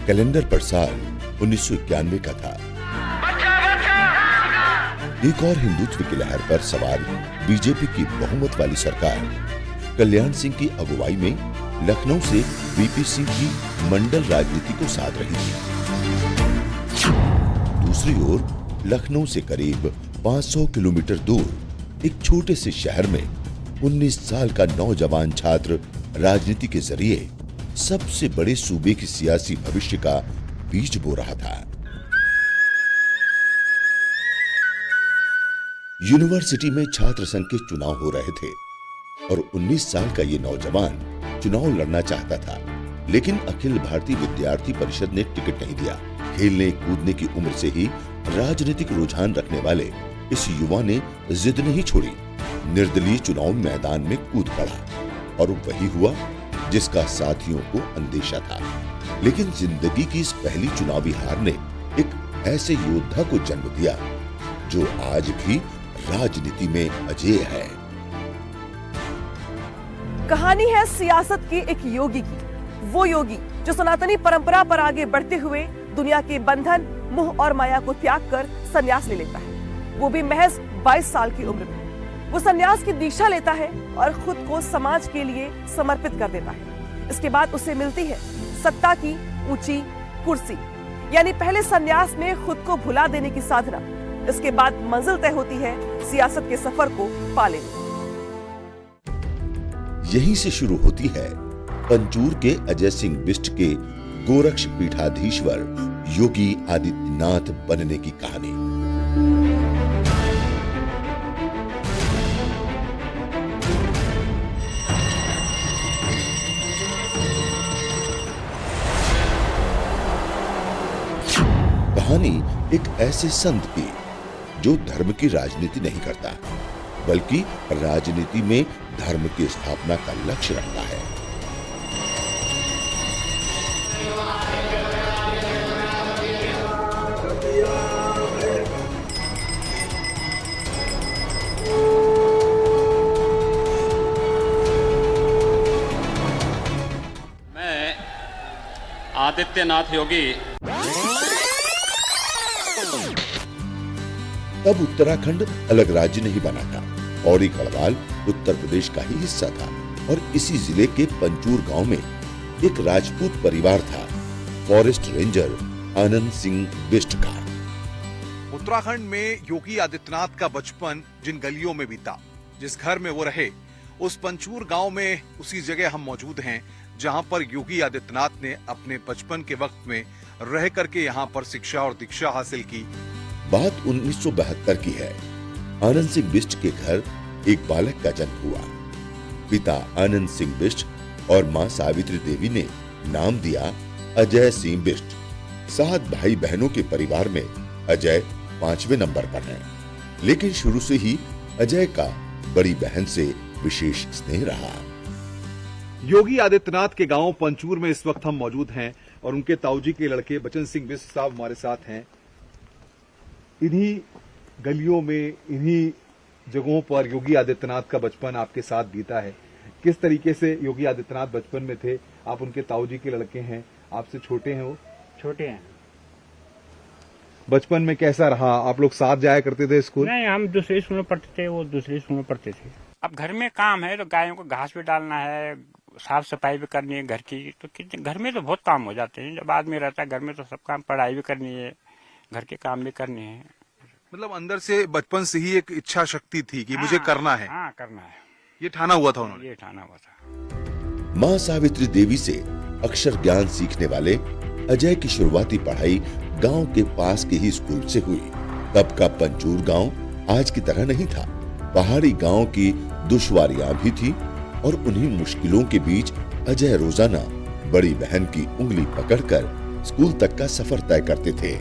Calendar पर साल 1991 का था। एक और हिंदुत्व की लहर पर सवार बीजेपी की बहुमत वाली सरकार कल्याण सिंह की अगुवाई में लखनऊ से वीपी सिंह की मंडल राजनीति को साध रही थी। दूसरी ओर लखनऊ से करीब 500 किलोमीटर दूर एक छोटे से शहर में 19 साल का नौजवान छात्र राजनीति के जरिए सबसे बड़े सूबे की सियासी भविष्य का बीज बो रहा था। यूनिवर्सिटी में छात्र संघ के चुनाव हो रहे थे और 19 साल का ये नौजवान चुनाव लड़ना चाहता था, लेकिन अखिल भारतीय विद्यार्थी परिषद ने टिकट नहीं दिया। खेलने कूदने की उम्र से ही राजनीतिक रुझान रखने वाले इस युवा ने जिद नहीं छोड़ी, निर्दलीय चुनाव मैदान में कूद पड़ा और वही हुआ जिसका साथियों को अंदेशा था। लेकिन जिंदगी की इस पहली चुनावी हार ने एक ऐसे योद्धा को जन्म दिया जो आज भी राजनीति में अजेय है। कहानी है सियासत के एक योगी की, वो योगी जो सनातनी परंपरा पर आगे बढ़ते हुए दुनिया के बंधन, मोह और माया को त्याग कर संन्यास ले लेता है, वो भी महज 22 साल की उम्र में। वो संन्यास की दीक्षा लेता है और खुद को समाज के लिए समर्पित कर देता है। इसके बाद उसे मिलती है सत्ता की ऊंची कुर्सी, यानी पहले संन्यास में खुद को भुला देने की साधना, इसके बाद मंजिल तय होती है सियासत के सफर को पा लेने। यहीं से शुरू होती है पंचूर के अजय सिंह बिष्ट के गोरक्ष पीठाधीश्वर योगी आदित्यनाथ बनने की कहानी। कहानी एक ऐसे संत की जो धर्म की राजनीति नहीं करता, बल्कि राजनीति में धर्म की स्थापना का लक्ष्य रखता है। मैं आदित्यनाथ योगी। तब उत्तराखंड अलग राज्य नहीं बना था और ये गढ़वाल उत्तर प्रदेश का ही हिस्सा था और इसी जिले के पंचूर गांव में एक राजपूत परिवार था, फॉरेस्ट रेंजर आनंद सिंह बिष्ट का। उत्तराखंड में योगी आदित्यनाथ का बचपन जिन गलियों में बीता, जिस घर में वो रहे, उस पंचूर गांव में उसी जगह हम मौजूद हैं जहां पर योगी आदित्यनाथ ने अपने बचपन के वक्त में रह करके यहां पर शिक्षा और दीक्षा हासिल की। बात 1972 की है। आनंद सिंह बिष्ट के घर एक बालक का जन्म हुआ। पिता आनंद सिंह बिष्ट और मां सावित्री देवी ने नाम दिया अजय सिंह बिष्ट। 7 भाई बहनों के परिवार में अजय 5वें नंबर पर है, लेकिन शुरू से ही अजय का बड़ी बहन से विशेष स्नेह रहा। योगी आदित्यनाथ के गांव पंचूर में इस वक्त हम मौजूद हैं और उनके ताऊजी के लड़के बचन सिंह बिष्ट साहब हमारे साथ हैं। इन्हीं गलियों में, इन्हीं जगहों पर योगी आदित्यनाथ का बचपन आपके साथ बीता है। किस तरीके से योगी आदित्यनाथ बचपन में थे? आप उनके ताऊजी के लड़के हैं, आपसे छोटे हैं, वो छोटे हैं। बचपन में कैसा रहा? आप लोग साथ जाया करते थे स्कूल? नहीं, हम दूसरे स्कूल में पढ़ते थे, वो दूसरे स्कूल में पढ़ते थे। अब घर में काम है तो गायों को घास भी डालना है, साफ सफाई भी करनी है घर की, तो घर में तो बहुत काम हो जाते हैं। जब आदमी रहता है घर में तो सब काम, पढ़ाई भी करनी है, घर के काम भी करने हैं। मतलब अंदर से बचपन से ही एक इच्छा शक्ति थी कि मुझे करना है। हाँ, करना है। ये ठाना हुआ था उन्होंने? ये ठाना हुआ था। मां सावित्री देवी से अक्षर ज्ञान सीखने वाले अजय की शुरुआती पढ़ाई गांव के पास के ही स्कूल से हुई। तब का पंचूर गांव आज की तरह नहीं था। पहाड़ी गांव की दुश्वारियां भी थी और उन्हीं मुश्किलों के बीच अजय रोजाना बड़ी बहन की उंगली पकड़कर स्कूल तक का सफर तय करते थे।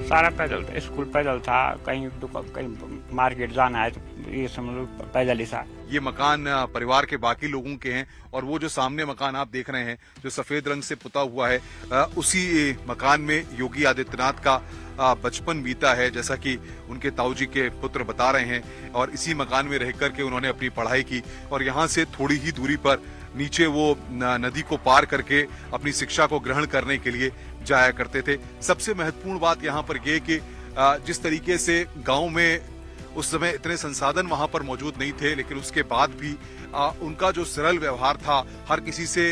सारा पैदल था, स्कूल पैदल था, कहीं मार्केट जाना है तो ये समझ लो पैदल ही था। ये मकान परिवार के बाकी लोगों के हैं और वो जो सामने मकान आप देख रहे हैं जो सफेद रंग से पुता हुआ है, उसी मकान में योगी आदित्यनाथ का बचपन बीता है, जैसा कि उनके ताऊजी के पुत्र बता रहे हैं। और इसी मकान में रह करके उन्होंने अपनी पढ़ाई की और यहाँ से थोड़ी ही दूरी पर नीचे वो नदी को पार करके अपनी शिक्षा को ग्रहण करने के लिए जाया करते थे। सबसे महत्वपूर्ण बात यहाँ पर यह कि जिस तरीके से गांव में उस समय इतने संसाधन वहां पर मौजूद नहीं थे, लेकिन उसके बाद भी उनका जो सरल व्यवहार था, हर किसी से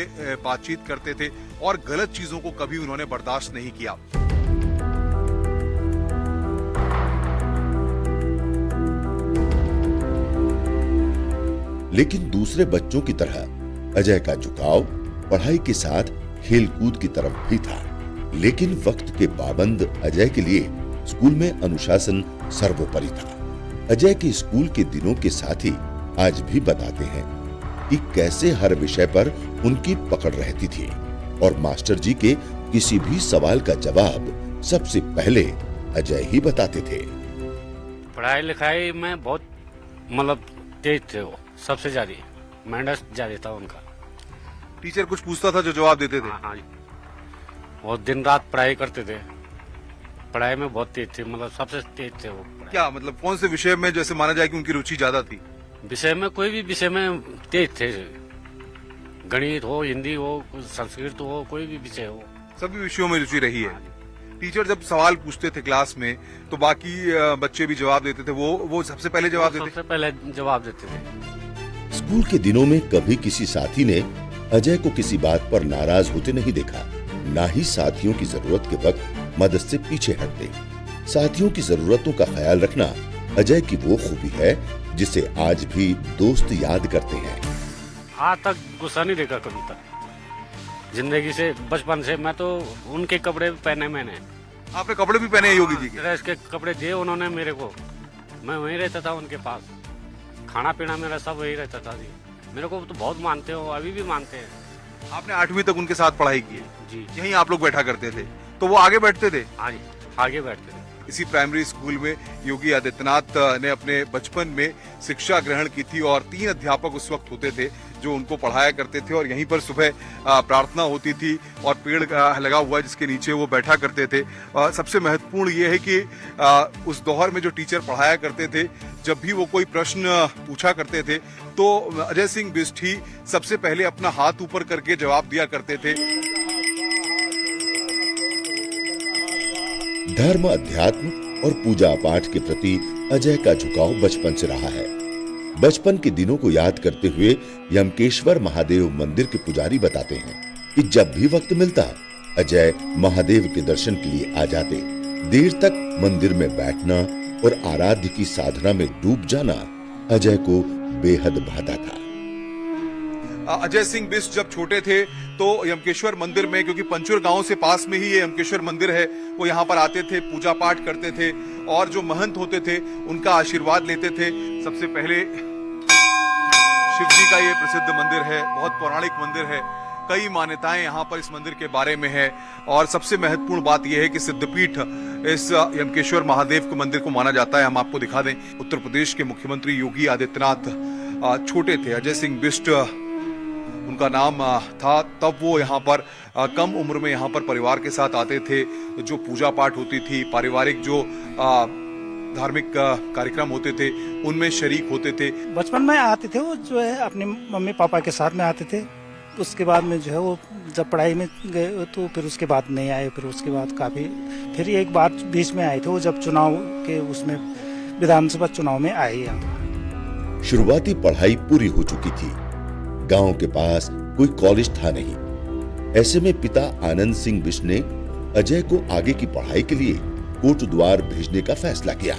बातचीत करते थे और गलत चीजों को कभी उन्होंने बर्दाश्त नहीं किया। लेकिन दूसरे बच्चों की तरह अजय का झुकाव पढ़ाई के साथ खेलकूद की तरफ भी था। लेकिन वक्त के पाबंद अजय के लिए स्कूल में अनुशासन सर्वोपरि था। अजय के स्कूल के दिनों के साथी आज भी बताते हैं कि कैसे हर विषय पर उनकी पकड़ रहती थी और मास्टर जी के किसी भी सवाल का जवाब सबसे पहले अजय ही बताते थे। पढ़ाई लिखाई में बहुत मतलब तेज थे वो, सबसे ज्यादा मेहनत ज्यादा था उनका। टीचर कुछ पूछता था जो जवाब देते थे? हाँ जी, वो दिन रात पढ़ाई करते थे, पढ़ाई में बहुत तेज थे, मतलब सबसे तेज थे वो। क्या मतलब कौन से विषय में जैसे माना जाए कि उनकी रुचि ज्यादा थी? विषय में कोई भी विषय में तेज थे, गणित हो, हिंदी हो, संस्कृत हो, कोई भी विषय हो, सभी विषयों में रुचि रही है। टीचर जब सवाल पूछते थे क्लास में तो बाकी बच्चे भी जवाब देते थे, वो सबसे पहले जवाब देते? सबसे पहले जवाब देते थे। स्कूल के दिनों में कभी किसी साथी ने अजय को किसी बात पर नाराज होते नहीं देखा, ना ही साथियों की जरूरत के वक्त मदद से पीछे हटते। साथियों की जरूरतों का ख्याल रखना अजय की वो खूबी है जिसे आज भी दोस्त याद करते हैं। आज तक गुस्सा नहीं देखा कभी तक जिंदगी से, बचपन से। मैं तो उनके कपड़े भी पहने मैंने। आपने कपड़े भी पहने योगी जी के? ड्रेस के कपड़े दिए उन्होंने मेरे को, मैं वहीं रहता था उनके पास, खाना पीना मेरा सब वही रहता था जी। मेरे को तो बहुत मानते हो, अभी भी मानते हैं। आपने 8वीं तक उनके साथ पढ़ाई की है? जी। यहीं आप लोग बैठा करते थे तो वो आगे बैठते थे? हाँ जी, आगे बैठते थे। इसी प्राइमरी स्कूल में योगी आदित्यनाथ ने अपने बचपन में शिक्षा ग्रहण की थी और 3 अध्यापक उस वक्त होते थे जो उनको पढ़ाया करते थे और यहीं पर सुबह प्रार्थना होती थी और पेड़ लगा हुआ जिसके नीचे वो बैठा करते थे। सबसे महत्वपूर्ण ये है कि उस दौर में जो टीचर पढ़ाया करते थे, जब भी वो कोई प्रश्न पूछा करते थे तो अजय सिंह बिष्ट ही सबसे पहले अपना हाथ ऊपर करके जवाब दिया करते थे। धर्म, अध्यात्म और पूजा पाठ के प्रति अजय का झुकाव बचपन से रहा है। बचपन के दिनों को याद करते हुए यमकेश्वर महादेव मंदिर के पुजारी बताते हैं कि जब भी वक्त मिलता अजय महादेव के दर्शन के लिए आ जाते। देर तक मंदिर में बैठना और आराध्य की साधना में डूब जाना अजय को बेहद भाता था। अजय सिंह बिष्ट जब छोटे थे तो यमकेश्वर मंदिर में, क्योंकि पंचुर गांव से पास में ही ये यमकेश्वर मंदिर है, वो यहाँ पर आते थे, पूजा पाठ करते थे और जो महंत होते थे उनका आशीर्वाद लेते थे। सबसे पहले शिव जी का ये प्रसिद्ध मंदिर है, बहुत पौराणिक मंदिर है, कई मान्यताएं यहाँ पर इस मंदिर के बारे में है और सबसे महत्वपूर्ण बात यह है कि सिद्धपीठ इस यमकेश्वर महादेव के मंदिर को माना जाता है। हम आपको दिखा दें, उत्तर प्रदेश के मुख्यमंत्री योगी आदित्यनाथ छोटे थे, अजय सिंह बिष्ट उनका नाम था, तब वो यहाँ पर कम उम्र में यहाँ पर परिवार के साथ आते थे। जो पूजा पाठ होती थी, पारिवारिक जो धार्मिक कार्यक्रम होते थे उनमें शरीक होते थे। बचपन में आते थे वो जो है अपने मम्मी पापा के साथ में आते थे। उसके बाद में जो है वो जब पढ़ाई में गए तो फिर उसके बाद नहीं आए। फिर उसके बाद काफी फिर एक बार बीच में आए थे वो जब चुनाव के उसमें विधानसभा चुनाव में आए यहाँ। शुरुआती पढ़ाई पूरी हो चुकी थी, गांव के पास कोई कॉलेज था नहीं। ऐसे में पिता आनंद सिंह बिष्ट ने अजय को आगे की पढ़ाई के लिए कोटद्वार भेजने का फैसला किया।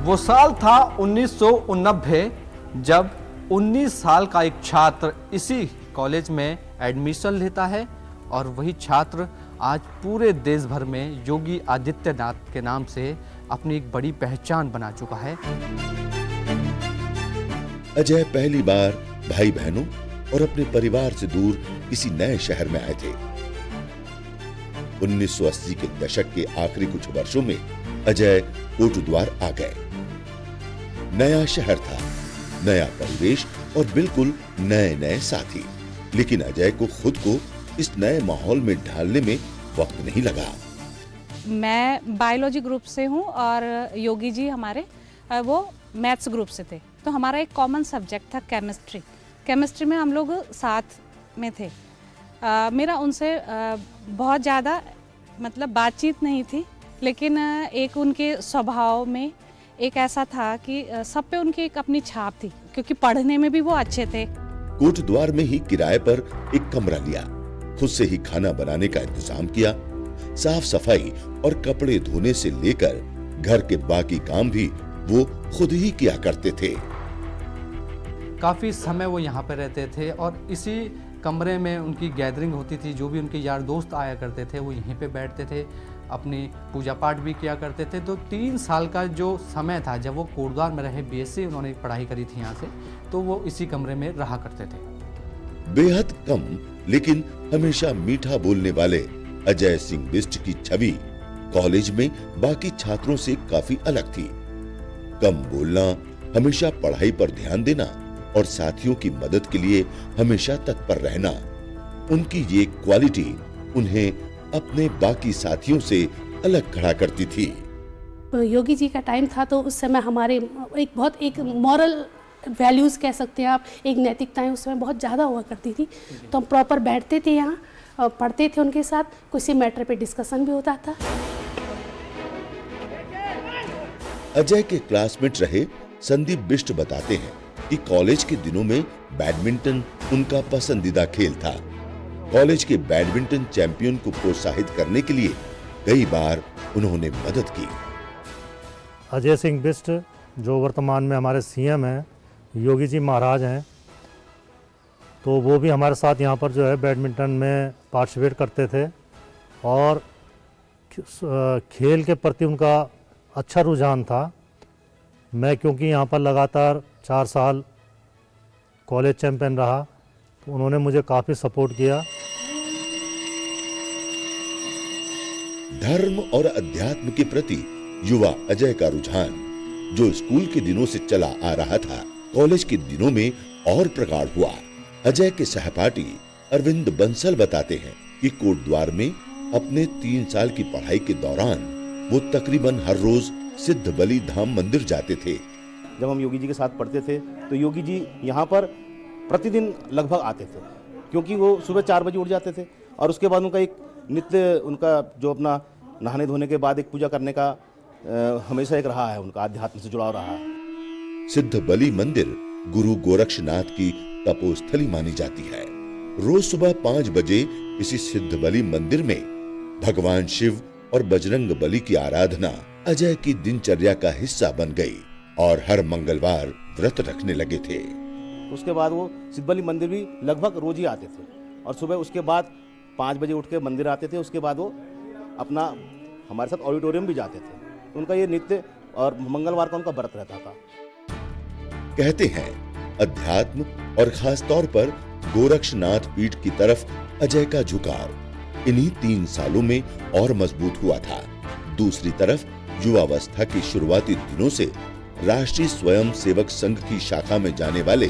वो साल था 1989 जब 19 साल का एक छात्र इसी कॉलेज में एडमिशन लेता है और वही छात्र आज पूरे देश भर में योगी आदित्यनाथ के नाम से अपनी एक बड़ी पहचान बना चुका है। अजय पहली बार भाई बहनों और अपने परिवार से दूर किसी नए शहर में आए थे। 1980 के दशक के आखिरी कुछ वर्षों में अजय कोटद्वार आ गए। नया शहर था, नया परिवेश और बिल्कुल नए नए साथी, लेकिन अजय को खुद को इस नए माहौल में ढालने में वक्त नहीं लगा। मैं बायोलॉजी ग्रुप से हूं और योगी जी हमारे वो मैथ्स ग्रुप से थे, तो हमारा एक कॉमन सब्जेक्ट था केमिस्ट्री। केमिस्ट्री में हम लोग साथ में थे। मेरा उनसे बहुत ज़्यादा मतलब बातचीत नहीं थी, लेकिन एक उनके स्वभाव में एक ऐसा था कि सब पे उनकी एक अपनी छाप थी, क्योंकि पढ़ने में भी वो अच्छे थे। कोटद्वार में ही किराए पर एक कमरा लिया, खुद से ही खाना बनाने का इंतजाम किया, साफ सफाई और कपड़े धोने से लेकर घर के बाकी काम भी वो खुद ही किया करते थे। काफ़ी समय वो यहाँ पे रहते थे और इसी कमरे में उनकी गैदरिंग होती थी। जो भी उनके यार दोस्त आया करते थे वो यहीं पे बैठते थे, अपनी पूजा पाठ भी किया करते थे। तो 3 साल का जो समय था जब वो कोटद्वार में रहे, बीएससी उन्होंने पढ़ाई करी थी यहाँ से, तो वो इसी कमरे में रहा करते थे। बेहद कम लेकिन हमेशा मीठा बोलने वाले अजय सिंह बिष्ट की छवि कॉलेज में बाकी छात्रों से काफी अलग थी। कम बोलना, हमेशा पढ़ाई पर ध्यान देना और साथियों की मदद के लिए हमेशा तत्पर रहना, उनकी ये क्वालिटी उन्हें अपने बाकी साथियों से अलग खड़ा करती थी। योगी जी का टाइम था तो उस समय हमारे एक मॉरल वैल्यूज़ कह सकते हैं आप, एक नैतिकताएं उस समय बहुत ज़्यादा हुआ करती थी। तो हम प्रॉपर बैठते थे यहाँ और पढ़ते थे उनके साथ, किसी मैटर पे डिस्कशन भी होता था। अजय के क्लासमेट रहे संदीप बिष्ट बताते हैं कि कॉलेज के दिनों में बैडमिंटन उनका पसंदीदा खेल था। कॉलेज के बैडमिंटन चैंपियन को प्रोत्साहित करने के लिए कई बार उन्होंने मदद की। अजय सिंह बिष्ट जो वर्तमान में हमारे सीएम हैं, योगी जी महाराज हैं, तो वो भी हमारे साथ यहाँ पर जो है बैडमिंटन में पार्टिसिपेट करते थे और खेल के प्रति उनका अच्छा रुझान था। मैं क्योंकि यहाँ पर लगातार 4 साल कॉलेज चैंपियन रहा तो उन्होंने मुझे काफ़ी सपोर्ट किया। धर्म और अध्यात्म के प्रति युवा अजय का रुझान जो स्कूल के दिनों से चला आ रहा था, कॉलेज के दिनों में और प्रगाढ़ हुआ। अजय के सहपाठी अरविंद बंसल बताते हैं कि कोटद्वार में अपने 3 साल की पढ़ाई के दौरान वो तकरीबन हर रोज सिद्ध बलि धाम मंदिर जाते थे। जब हम योगी जी के साथ पढ़ते थे तो योगी जी यहाँ पर प्रतिदिन लगभग आते थे, क्योंकि वो सुबह 4 बजे उठ जाते थे और उसके बाद उनका एक नित्य, उनका जो अपना नहाने धोने के बाद एक पूजा करने का हमेशा एक रहा है, उनका आध्यात्म से जुड़ाव रहा है। सिद्ध बलि मंदिर गुरु गोरक्षनाथ की तपोस्थली मानी जाती है। रोज सुबह 5 बजे इसी सिद्ध बलि मंदिर में भगवान शिव और बजरंग बली की आराधना अजय की दिनचर्या का हिस्सा बन गई और हर मंगलवार व्रत रखने लगे थे। उसके बाद वो सिद्ध बलि मंदिर भी लगभग रोज ही आते थे और सुबह उसके बाद 5 बजे उठ के मंदिर आते थे। उसके बाद वो अपना हमारे साथ ऑडिटोरियम भी जाते थे। तो उनका ये नित्य और मंगलवार का उनका व्रत रहता था। कहते हैं अध्यात्म और खास तौर पर गोरक्षनाथ पीठ की तरफ अजय का झुकाव इन्हीं 3 सालों में और मजबूत हुआ था। दूसरी तरफ युवावस्था की शुरुआती दिनों से राष्ट्रीय स्वयं सेवक संघ की शाखा में जाने वाले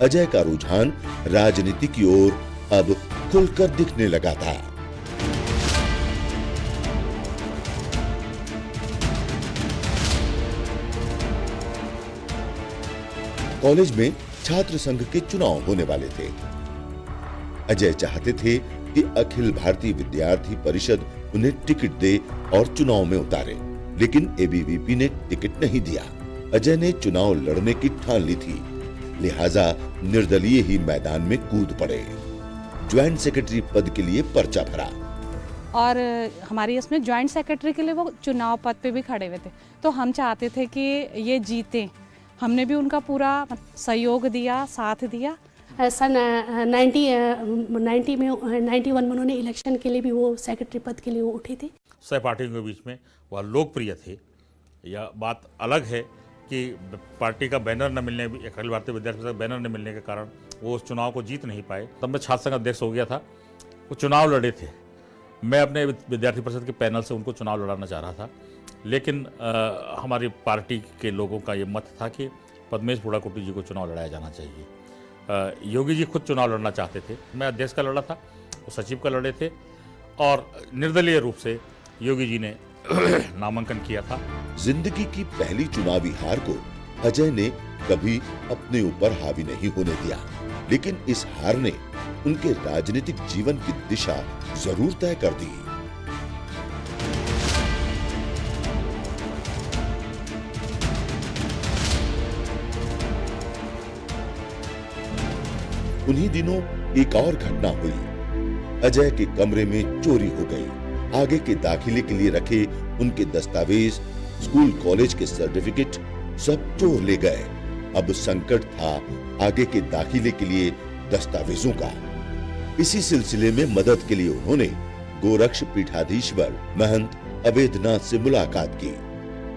अजय का रुझान राजनीति की ओर अब खुलकर दिखने लगा था। कॉलेज में छात्र संघ के चुनाव होने वाले थे। अजय चाहते थे कि अखिल भारतीय विद्यार्थी परिषद उन्हें टिकट दे और चुनाव में उतारे, लेकिन एबीवीपी ने टिकट नहीं दिया। अजय ने चुनाव लड़ने की ठान ली थी, लिहाजा निर्दलीय ही मैदान में कूद पड़े। ज्वाइंट सेक्रेटरी पद के लिए पर्चा भरा और हमारी इसमें ज्वाइंट सेक्रेटरी के लिए वो चुनाव पद पे भी खड़े हुए थे। तो हम चाहते थे कि ये जीते, हमने भी उनका पूरा सहयोग दिया, साथ दिया। सन 91 में उन्होंने इलेक्शन के लिए भी वो सेक्रेटरी पद के लिए वो उठे थे। सहपाठियों के बीच में वह लोकप्रिय थे। यह बात अलग है कि पार्टी का बैनर न मिलने, अखिल भारतीय विद्यार्थी परिषद का बैनर न मिलने के कारण वो उस चुनाव को जीत नहीं पाए। तब मैं छात्र संघ अध्यक्ष हो गया था। वो चुनाव लड़े थे, मैं अपने विद्यार्थी परिषद के पैनल से उनको चुनाव लड़ाना चाह रहा था, लेकिन हमारी पार्टी के लोगों का ये मत था कि पद्मेश बुढ़ाकोटी जी को चुनाव लड़ाया जाना चाहिए। योगी जी खुद चुनाव लड़ना चाहते थे, मैं अध्यक्ष का लड़ा था, वो सचिव का लड़े थे और निर्दलीय रूप से योगी जी ने नामांकन किया था। जिंदगी की पहली चुनावी हार को अजय ने कभी अपने ऊपर हावी नहीं होने दिया। लेकिन इस हार ने उनके राजनीतिक जीवन की दिशा जरूर तय कर दी। उन्हीं दिनों एक और घटना हुई। अजय के कमरे में चोरी हो गई। आगे के दाखिले के लिए रखे उनके दस्तावेज, स्कूल कॉलेज के सर्टिफिकेट सब चोर ले गए। अब संकट था आगे के दाखिले के लिए दस्तावेजों का। इसी सिलसिले में मदद के लिए उन्होंने गोरक्ष पीठाधीश्वर महंत अवैधनाथ से मुलाकात की।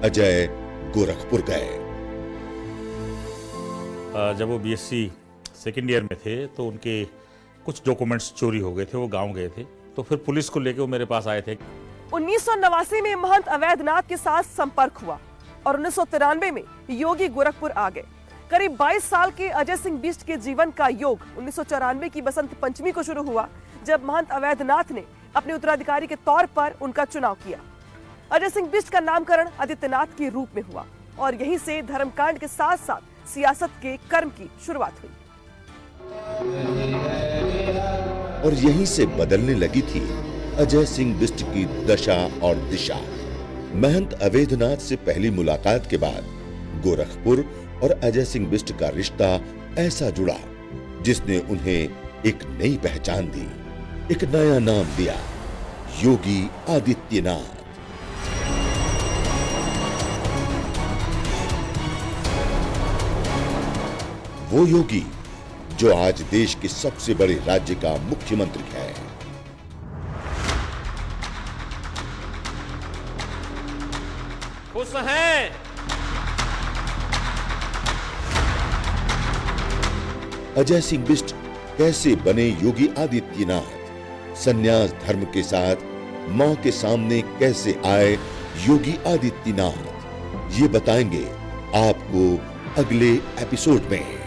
अजय गोरखपुर गए। जब वो बीएससी सेकेंड ईयर में थे तो उनके कुछ डॉक्यूमेंट्स चोरी हो गए थे, वो गांव गए थे, तो फिर पुलिस को लेके वो मेरे पास आए थे। 1989 में महंत अवैधनाथ के साथ संपर्क हुआ और 1993 में योगी गोरखपुर आ गए। करीब 22 साल के अजय सिंह बिष्ट के जीवन का योग 1994 की बसंत पंचमी को शुरू हुआ, जब महंत अवैधनाथ ने अपने उत्तराधिकारी के तौर पर उनका चुनाव किया। अजय सिंह बिष्ट का नामकरण आदित्यनाथ के रूप में हुआ और यहीं से धर्मकांड के साथ साथ सियासत के कर्म की शुरुआत हुई और यहीं से बदलने लगी थी अजय सिंह बिष्ट की दशा और दिशा। महंत अवैधनाथ से पहली मुलाकात के बाद गोरखपुर और अजय सिंह बिष्ट का रिश्ता ऐसा जुड़ा जिसने उन्हें एक नई पहचान दी, एक नया नाम दिया, योगी आदित्यनाथ। वो योगी जो आज देश के सबसे बड़े राज्य का मुख्यमंत्री है। खुश हैं? अजय सिंह बिष्ट कैसे बने योगी आदित्यनाथ? संन्यास धर्म के साथ मां के सामने कैसे आए योगी आदित्यनाथ? ये बताएंगे आपको अगले एपिसोड में।